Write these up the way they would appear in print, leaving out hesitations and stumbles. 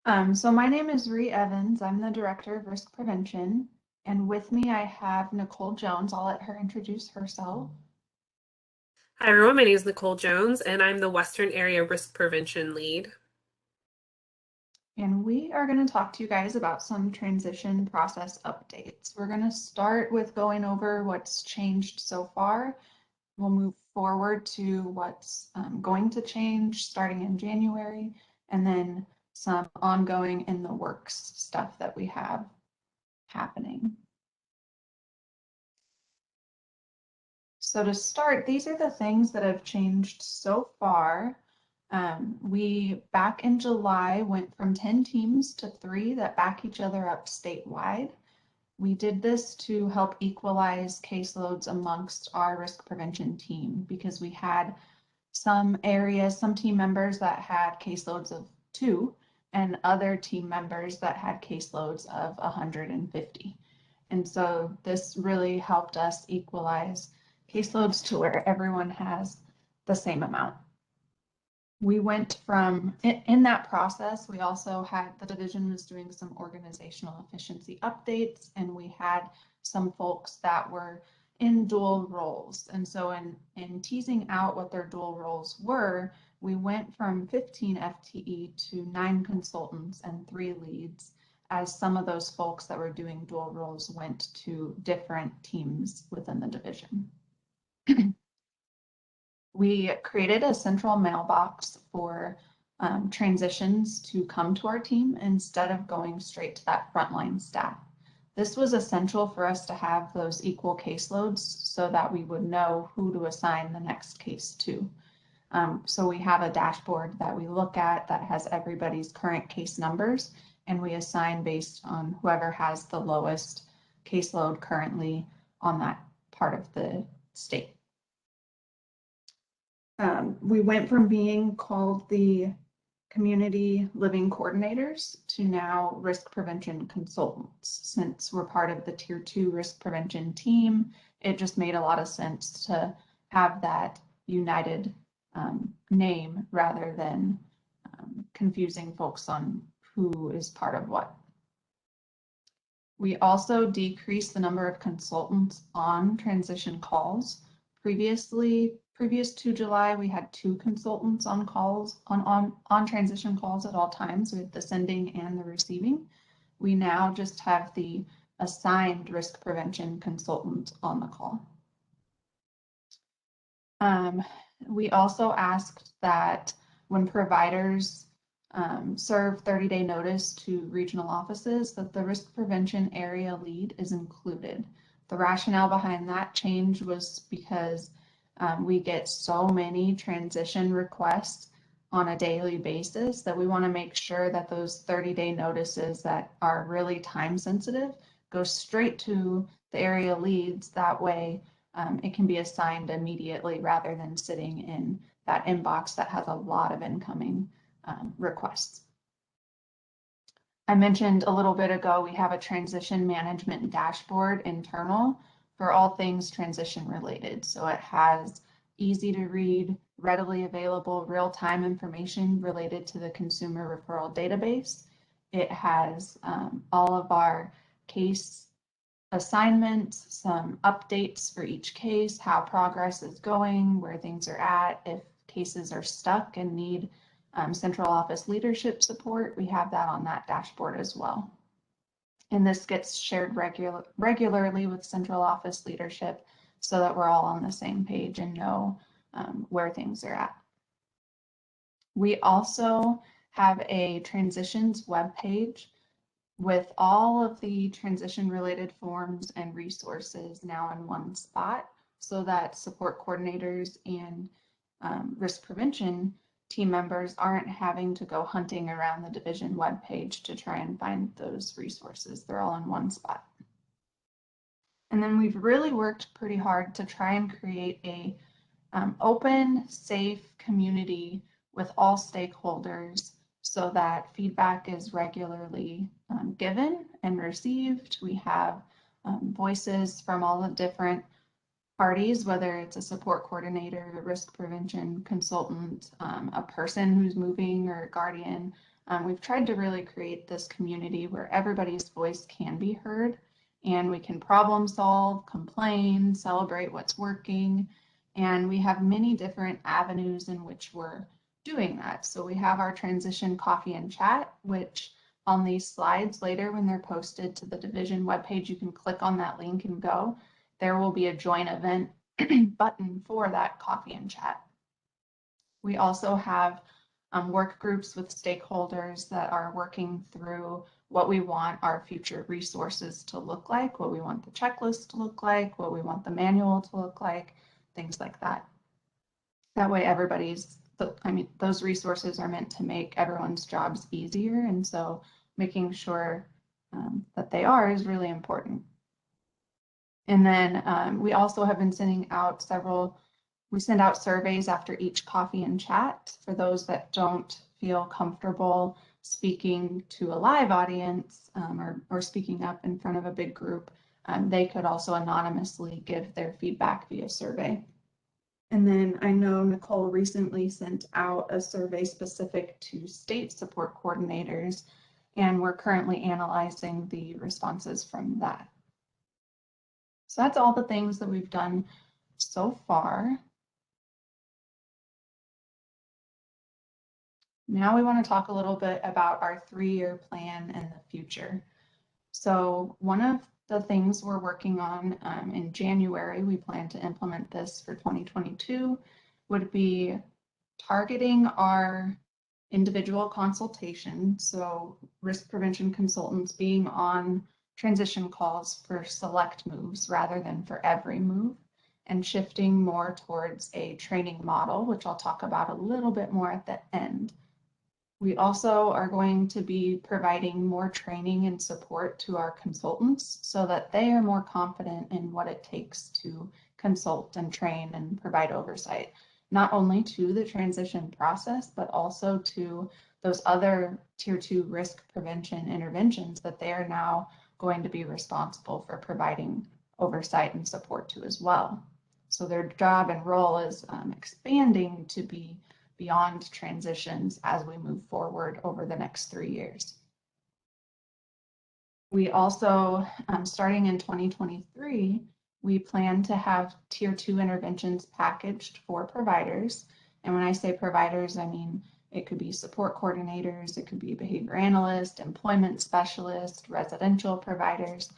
So my name is Ree Evans. I'm the Director of Risk Prevention. And with me, I have Nicole Jones. I'll let her introduce herself. Hi everyone, my name is Nicole Jones and I'm the Western Area Risk Prevention Lead. And we are going to talk to you guys about some transition process updates. We're going to start with going over what's changed so far. We'll move forward to what's going to change starting in January, and then some ongoing in the works stuff that we have happening. So to start, these are the things that have changed so far. We, back in July, went from 10 teams to 3 that back each other up statewide. We did this to help equalize caseloads amongst our risk prevention team because we had some areas, some team members that had caseloads of 2 and other team members that had caseloads of 150. And so this really helped us equalize caseloads to where everyone has the same amount. We went from, in that process, we also had, the division was doing some organizational efficiency updates, and we had some folks that were in dual roles. And so in teasing out what their dual roles were, we went from 15 FTE to 9 consultants and 3 leads, as some of those folks that were doing dual roles went to different teams within the division. We created a central mailbox for transitions to come to our team instead of going straight to that frontline staff. This was essential for us to have those equal caseloads so that we would know who to assign the next case to. So we have a dashboard that we look at that has everybody's current case numbers, and we assign based on whoever has the lowest caseload currently on that part of the state. We went from being called the community living coordinators to now risk prevention consultants. Since we're part of the Tier 2 risk prevention team, it just made a lot of sense to have that united name rather than confusing folks on who is part of what. We also decreased the number of consultants on transition calls. Previous to July, we had 2 consultants on calls, on transition calls at all times, with the sending and the receiving. We now just have the assigned risk prevention consultant on the call. We also asked that when providers serve 30-day notice to regional offices, that the risk prevention area lead is included. The rationale behind that change was because we get so many transition requests on a daily basis that we want to make sure that those 30-day notices that are really time sensitive go straight to the area leads. That way it can be assigned immediately rather than sitting in that inbox that has a lot of incoming requests. I mentioned a little bit ago, we have a transition management dashboard internal for all things transition related. So it has easy to read, readily available real-time information related to the consumer referral database. It has all of our case assignments, some updates for each case, how progress is going, where things are at, if cases are stuck and need central office leadership support, we have that on that dashboard as well. And this gets shared regularly with central office leadership so that we're all on the same page and know where things are at. We also have a transitions webpage with all of the transition related forms and resources now in one spot so that support coordinators and risk prevention team members aren't having to go hunting around the division webpage to try and find those resources. They're all in one spot. And then we've really worked pretty hard to try and create a open, safe community with all stakeholders so that feedback is regularly given and received. We have voices from all the different parties, whether it's a support coordinator, a risk prevention consultant, a person who's moving or a guardian. We've tried to really create this community where everybody's voice can be heard and we can problem solve, complain, celebrate what's working. And we have many different avenues in which we're doing that. So we have our transition coffee and chat, which on these slides later when they're posted to the division webpage, you can click on that link and go. There will be a join event button for that coffee and chat. We also have work groups with stakeholders that are working through what we want our future resources to look like, what we want the checklist to look like, what we want the manual to look like, things like that. That way those resources are meant to make everyone's jobs easier. And so making sure that they are is really important. And then we also have been sending out we send out surveys after each coffee and chat for those that don't feel comfortable speaking to a live audience or speaking up in front of a big group. They could also anonymously give their feedback via survey. And then I know Nicole recently sent out a survey specific to state support coordinators, and we're currently analyzing the responses from that. So that's all the things that we've done so far. Now we want to talk a little bit about our 3-year plan and the future. So one of the things we're working on in January, we plan to implement this for 2022, would be targeting our individual consultation. So risk prevention consultants being on transition calls for select moves rather than for every move, and shifting more towards a training model, which I'll talk about a little bit more at the end. We also are going to be providing more training and support to our consultants so that they are more confident in what it takes to consult and train and provide oversight, not only to the transition process, but also to those other tier 2 risk prevention interventions that they are now going to be responsible for providing oversight and support to as well. So their job and role is expanding to be beyond transitions as we move forward over the next 3 years. We also, starting in 2023, we plan to have tier 2 interventions packaged for providers. And when I say providers, I mean it could be support coordinators, it could be behavior analyst, employment specialist, residential providers.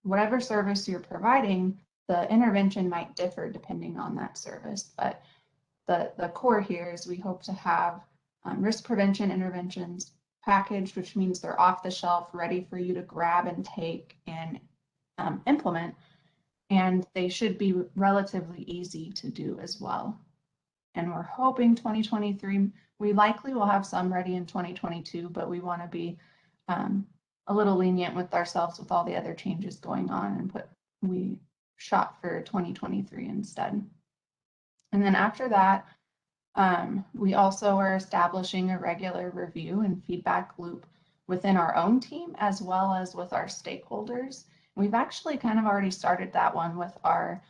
Whatever service you're providing, the intervention might differ depending on that service, but the core here is we hope to have risk prevention interventions packaged, which means they're off the shelf, ready for you to grab and take and implement. And they should be relatively easy to do as well. And we're hoping 2023, we likely will have some ready in 2022, but we want to be a little lenient with ourselves with all the other changes going on, and we shot for 2023 instead. And then after that, we also are establishing a regular review and feedback loop within our own team as well as with our stakeholders. We've actually kind of already started that one with our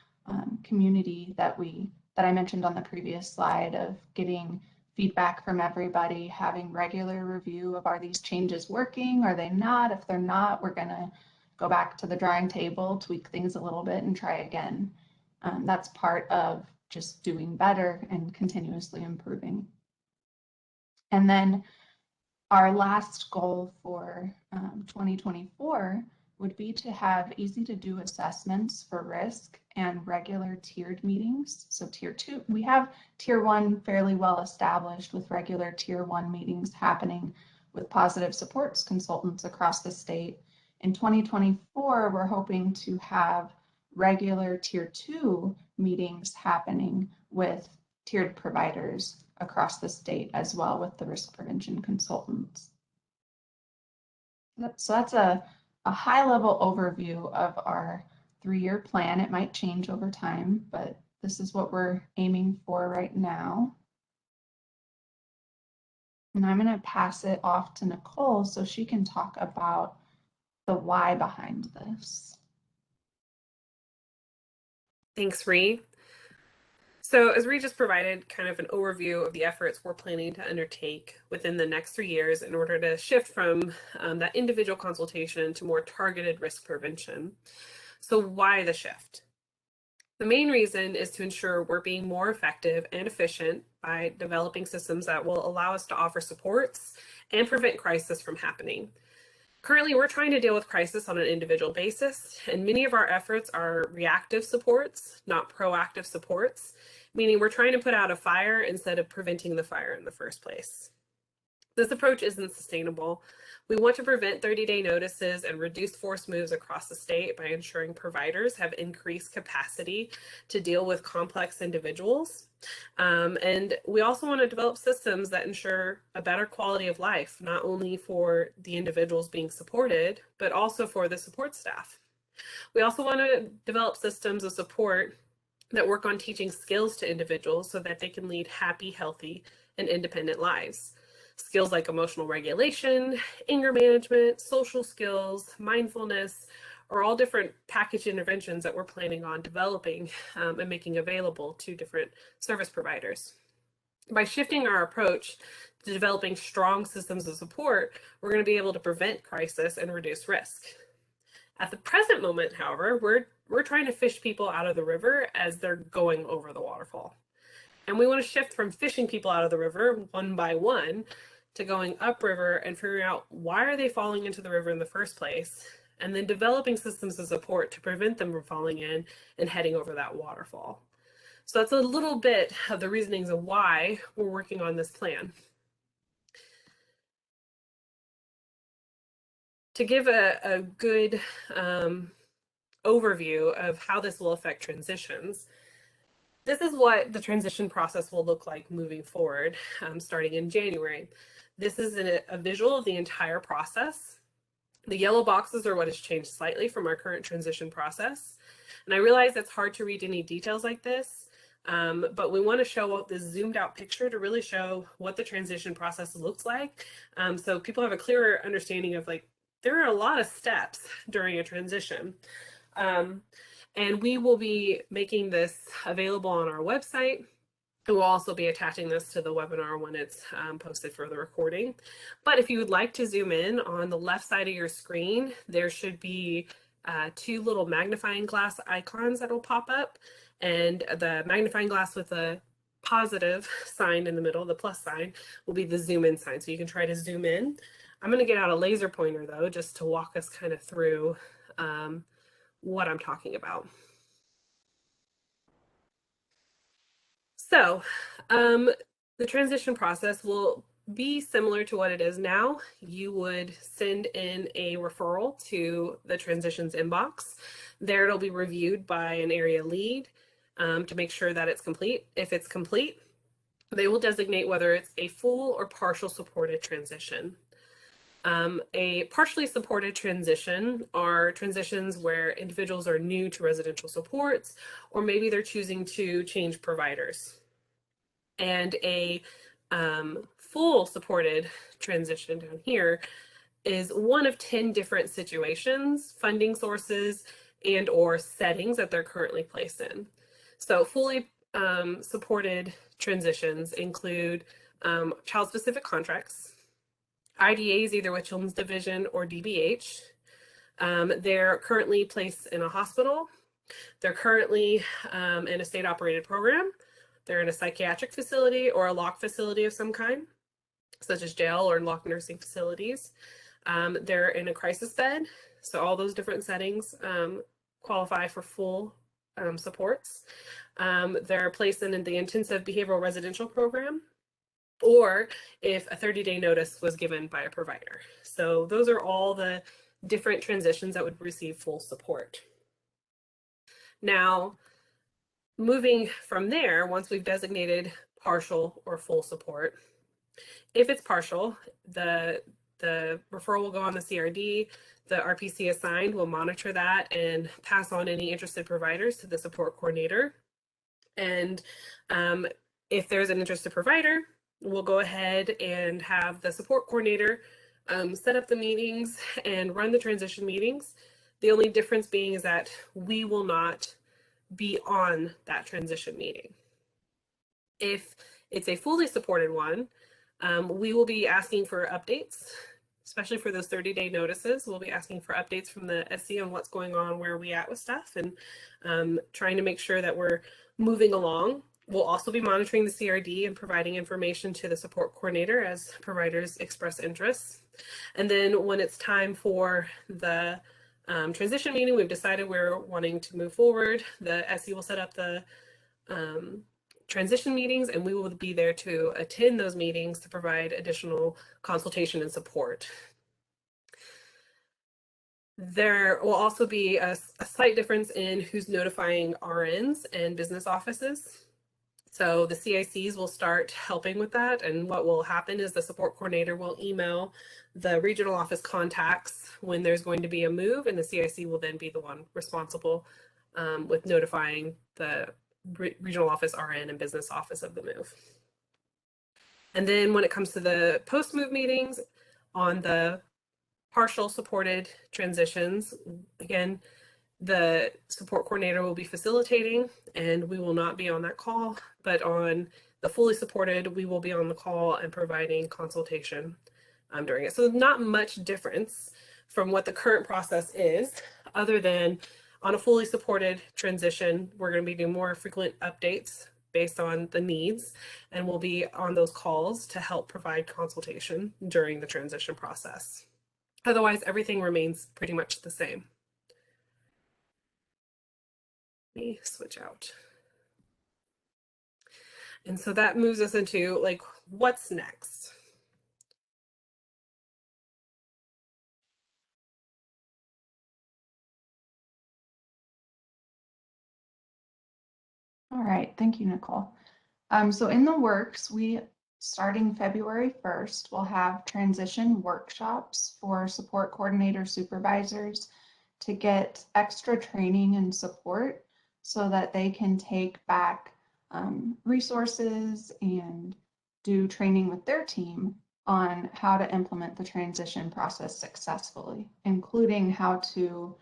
community that I mentioned on the previous slide, of getting feedback from everybody, having regular review of, are these changes working? Are they not? If they're not, we're going to go back to the drawing table, tweak things a little bit and try again. That's part of just doing better and continuously improving. And then our last goal for 2024 would be to have easy to do assessments for risk and regular tiered meetings. So tier 2, we have tier 1 fairly well established with regular tier 1 meetings happening with positive supports consultants across the state. In 2024, we're hoping to have regular tier 2 meetings happening with tiered providers across the state as well with the risk prevention consultants. So that's a high-level overview of our 3-year plan. It might change over time, but this is what we're aiming for right now. And I'm going to pass it off to Nicole so she can talk about the why behind this. Thanks, Ree. So as Ree just provided kind of an overview of the efforts we're planning to undertake within the next 3 years in order to shift from that individual consultation to more targeted risk prevention. So why the shift? The main reason is to ensure we're being more effective and efficient by developing systems that will allow us to offer supports and prevent crisis from happening. Currently, we're trying to deal with crisis on an individual basis, and many of our efforts are reactive supports, not proactive supports, meaning we're trying to put out a fire instead of preventing the fire in the first place. This approach isn't sustainable. We want to prevent 30-day notices and reduce forced moves across the state by ensuring providers have increased capacity to deal with complex individuals. And we also want to develop systems that ensure a better quality of life, not only for the individuals being supported, but also for the support staff. We also want to develop systems of support that work on teaching skills to individuals so that they can lead happy, healthy, and independent lives. Skills like emotional regulation, anger management, social skills, mindfulness, are all different package interventions that we're planning on developing and making available to different service providers. By shifting our approach to developing strong systems of support, we're going to be able to prevent crisis and reduce risk. At the present moment, however, we're trying to fish people out of the river as they're going over the waterfall. And we want to shift from fishing people out of the river one by one to going upriver and figuring out why are they falling into the river in the first place, and then developing systems of support to prevent them from falling in and heading over that waterfall. So that's a little bit of the reasonings of why we're working on this plan. To give a good overview of how this will affect transitions, this is what the transition process will look like moving forward, starting in January. This is a visual of the entire process. The yellow boxes are what has changed slightly from our current transition process. And I realize it's hard to read any details like this, but we want to show this zoomed out picture to really show what the transition process looks like. So people have a clearer understanding of, like, there are a lot of steps during a transition. And we will be making this available on our website. We'll also be attaching this to the webinar when it's posted for the recording. But if you would like to zoom in, on the left side of your screen, there should be 2 little magnifying glass icons that will pop up. And the magnifying glass with a positive sign in the middle, the plus sign, will be the zoom in sign. So you can try to zoom in. I'm going to get out a laser pointer though, just to walk us kind of through what I'm talking about. So the transition process will be similar to what it is now. You would send in a referral to the transitions inbox. There it'll be reviewed by an area lead to make sure that it's complete. If it's complete, they will designate whether it's a full or partial supported transition. A partially supported transition are transitions where individuals are new to residential supports, or maybe they're choosing to change providers. And a full supported transition down here is one of 10 different situations, funding sources, and or settings that they're currently placed in. So fully supported transitions include child-specific contracts, IDAs either with Children's Division or DBH. They're currently placed in a hospital. They're currently in a state-operated program. They're in a psychiatric facility or a lock facility of some kind, such as jail or locked nursing facilities. They're in a crisis bed. So all those different settings qualify for full supports. They're placed in the intensive behavioral residential program, or if a 30-day notice was given by a provider. So those are all the different transitions that would receive full support. Now, moving from there, once we've designated partial or full support, if it's partial, the referral will go on the CRD. The RPC assigned will monitor that and pass on any interested providers to the support coordinator. And if there's an interested provider, we'll go ahead and have the support coordinator set up the meetings and run the transition meetings. The only difference being is that we will not be on that transition meeting. If it's a fully supported one, we will be asking for updates, especially for those 30-day notices. We'll be asking for updates from the SC on what's going on, where are we at with stuff, and trying to make sure that we're moving along. We'll also be monitoring the CRD and providing information to the support coordinator as providers express interest. And then when it's time for the transition meeting, we've decided we're wanting to move forward. The SC will set up the transition meetings, and we will be there to attend those meetings to provide additional consultation and support. There will also be a slight difference in who's notifying RNs and business offices. So the CICs will start helping with that, and what will happen is the support coordinator will email the regional office contacts when there's going to be a move, and the CIC will then be the one responsible with notifying the regional office, RN, and business office of the move. And then when it comes to the post-move meetings on the partial supported transitions, again, the support coordinator will be facilitating, and we will not be on that call, but on the fully supported, we will be on the call and providing consultation during it. So not much difference from what the current process is, other than on a fully supported transition, we're going to be doing more frequent updates based on the needs, and we'll be on those calls to help provide consultation during the transition process. Otherwise, everything remains pretty much the same. Let me switch out. And so that moves us into like, what's next? All right, thank you, Nicole. So in the works, starting February 1st, we'll have transition workshops for support coordinator supervisors to get extra training and support so that they can take back resources and do training with their team on how to implement the transition process successfully, including how to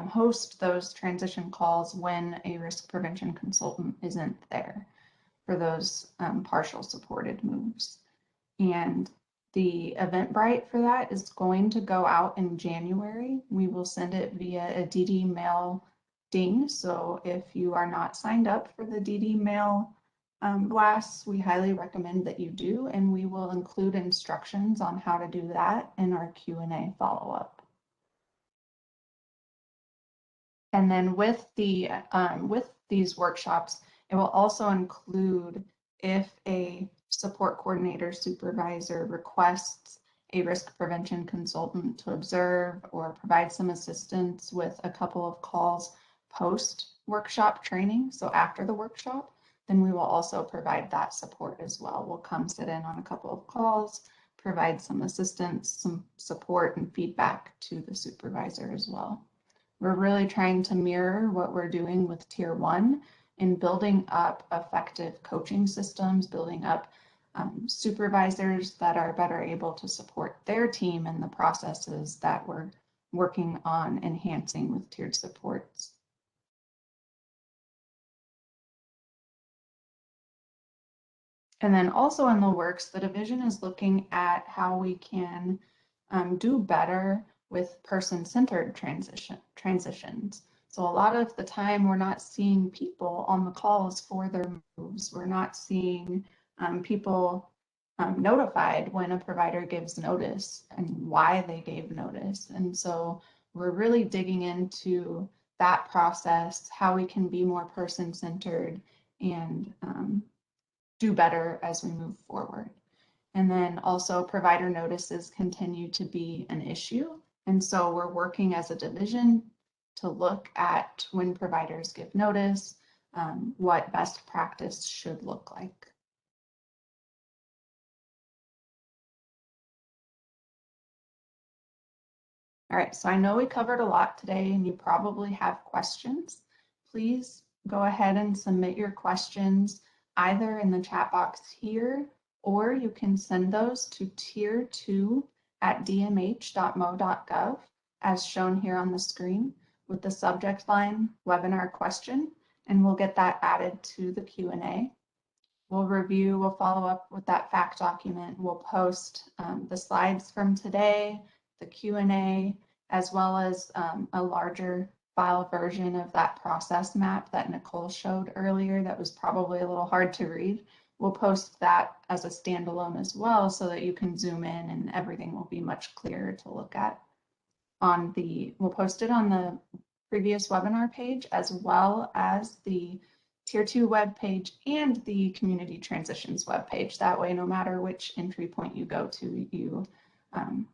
host those transition calls when a risk prevention consultant isn't there for those partial supported moves. And the Eventbrite for that is going to go out in January. We will send it via a DD mail ding. So if you are not signed up for the DD mail blasts, we highly recommend that you do, and we will include instructions on how to do that in our Q&A follow-up. And then with these workshops, it will also include if a support coordinator supervisor requests a risk prevention consultant to observe or provide some assistance with a couple of calls post workshop training. So after the workshop, then we will also provide that support as well. We'll come sit in on a couple of calls, provide some assistance, some support and feedback to the supervisor as well. We're really trying to mirror what we're doing with Tier 1 in building up effective coaching systems, building up supervisors that are better able to support their team in the processes that we're working on enhancing with tiered supports. And then also in the works, the division is looking at how we can do better with person-centered transitions. So a lot of the time we're not seeing people on the calls for their moves. We're not seeing people notified when a provider gives notice and why they gave notice. And so we're really digging into that process, how we can be more person-centered and do better as we move forward. And then also provider notices continue to be an issue. And so we're working as a division to look at when providers give notice, what best practice should look like. All right, so I know we covered a lot today and you probably have questions. Please go ahead and submit your questions either in the chat box here, or you can send those to tier2@dmh.mo.gov as shown here on the screen with the subject line webinar question. and we'll get that added to the Q&A. We'll review, we'll follow up with that fact document. We'll post the slides from today, the Q&A, as well as a larger file version of that process map that Nicole showed earlier that was probably a little hard to read. We'll post that as a standalone as well so that you can zoom in and everything will be much clearer to look at. We'll post it on the previous webinar page as well as the Tier 2 webpage and the Community Transitions webpage. That way, no matter which entry point you go to, you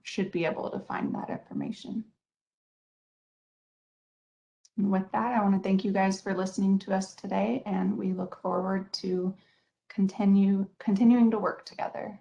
should be able to find that information. And with that, I want to thank you guys for listening to us today, and we look forward to continuing to work together.